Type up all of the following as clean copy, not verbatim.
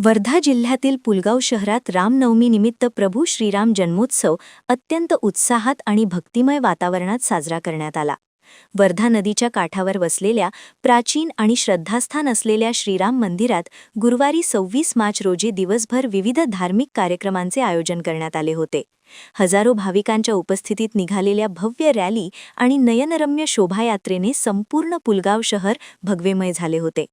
वर्धा जिल्ह्यातील पुलगाव शहरात रामनवमीनिमित्त प्रभू श्रीराम जन्मोत्सव अत्यंत उत्साहात आणि भक्तिमय वातावरणात साजरा करण्यात आला. वर्धा नदीच्या काठावर वसलेल्या प्राचीन आणि श्रद्धास्थान असलेल्या श्रीराम मंदिरात गुरुवारी 26 मार्च रोजी दिवसभर विविध धार्मिक कार्यक्रमांचे आयोजन करण्यात आले होते. हजारो भाविकांच्या उपस्थितीत निघालेल्या भव्य रॅली आणि नयनरम्य शोभायात्रेने संपूर्ण पुलगाव शहर भगवेमय झाले होते.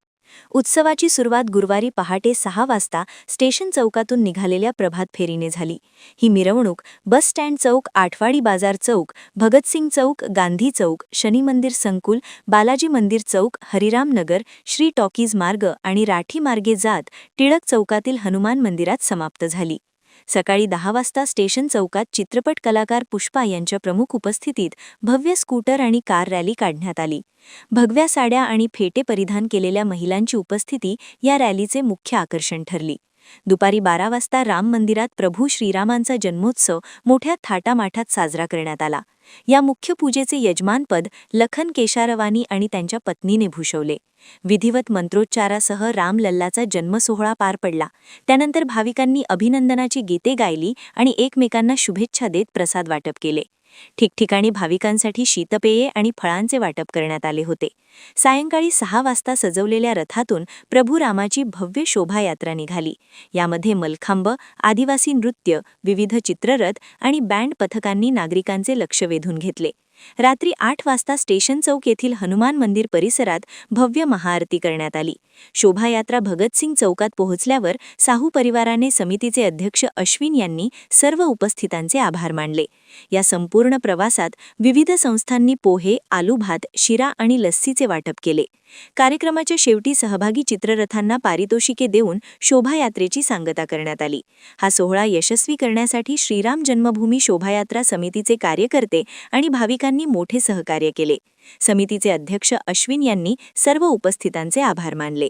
उत्सवाची सुरुवात गुरुवारी पहाटे 6 वाजता स्टेशन चौकातून निघालेल्या प्रभात फेरीने झाली. ही मिरवणूक बस स्टँड चौक, आठवाडी बाजार चौक, भगतसिंग चौक, गांधी चौक, शनी मंदिर संकुल, बालाजी मंदिर चौक, हरिराम नगर, श्री टॉकीज मार्ग आणि राठी मार्गे जात टिळक चौकातील हनुमान मंदिरात समाप्त झाली. सकाळी 10 वाजता स्टेशन चौकात चित्रपट कलाकार पुष्पा यांच्या प्रमुख उपस्थितीत भव्य स्कूटर आणि कार रॅली काढण्यात आली. भगव्या साड्या आणि फेटे परिधान केलेल्या महिलांची उपस्थिती या रॅलीचे मुख्य आकर्षण ठरली. दुपारी 12 वाजता राम मंदिरात प्रभू श्रीरामांचा जन्मोत्सव मोठ्या थाटामाटात साजरा करण्यात आला. या मुख्य पूजेचे यजमानपद लखन केशारवानी आणि त्यांच्या पत्नीने भूषवले. विधिवत मंत्रोच्चारासह रामलल्लाचा जन्मसोहळा पार पडला. त्यानंतर भाविकांनी अभिनंदनाची गीते गायली आणि एकमेकांना शुभेच्छा देत प्रसाद वाटप केले. ठिकठिकाणी भाविकांसाठी शीतपेये आणि फळांचे वाटप करण्यात आले होते. सायंकाळी 6 वाजता सजवलेल्या रथातून प्रभू रामाची भव्य शोभायात्रा निघाली. यामध्ये मलखांब, आदिवासी नृत्य, विविध चित्ररथ आणि बँड पथकांनी नागरिकांचे लक्ष वेधून घेतले. रात्री 8 वाजता स्टेशन चौक येथील हनुमान मंदिर परिसरात भव्य महाआरती करण्यात आली. शोभायात्रा भगतसिंग चौकात पोहोचल्यावर साहू परिवाराने समितीचे अध्यक्ष अश्विन यांनी सर्व उपस्थितांचे आभार मानले. या संपूर्ण प्रवासात विविध संस्थांनी पोहे, आलू भात, शिरा आणि लस्सीचे वाटप केले. कार्यक्रमाच्या शेवटी सहभागी चित्ररथांना पारितोषिके देऊन शोभायात्रेची सांगता करण्यात आली. हा सोहळा यशस्वी करण्यासाठी श्रीराम जन्मभूमी शोभायात्रा समितीचे कार्यकर्ते आणि भाविकांनी मोठे सहकार्य केले. समितीचे अध्यक्ष अश्विन यांनी सर्व उपस्थितांचे आभार मानले.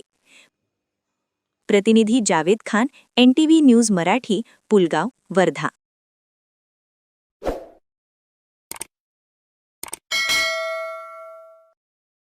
प्रतिनिधी जावेद खान, NTV न्यूज मराठी, पुलगाव, वर्धा.